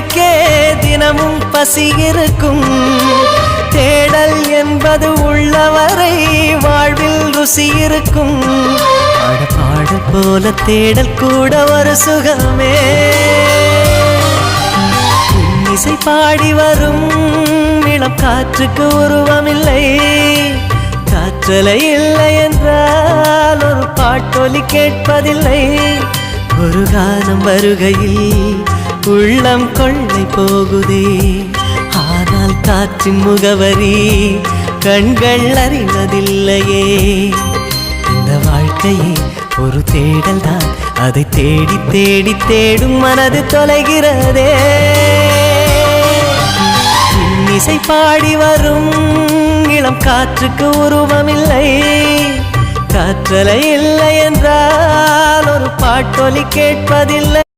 தேடலுக்கே தினமும் பசி இருக்கும். தேடல் என்பது உள்ளவரை வாழ்வில் ருசி இருக்கும். பாடல் போல தேடல் கூட ஒரு சுகமே. இசை பாடி வரும் இளம் காற்றுக்கு உருவமில்லை. காற்றலை இல்லை என்றால் ஒரு பாட்டொலி கேட்பதில்லை. ஒரு காலம் வருகையில் உள்ளம் கொள்ளை போகுதே. ஆனால் காற்றின் முகவரி கண்கள் அறிவதில்லையே. இந்த வாழ்க்கையே ஒரு தேடல் தான். அதை தேடி தேடி தேடும் மனது தொலைகிறதே. இசை பாடி வரும் இளம் காற்றுக்கு உருவமில்லை. காற்றலை இல்லை என்றால் ஒரு பாட்டொலி கேட்பதில்லை.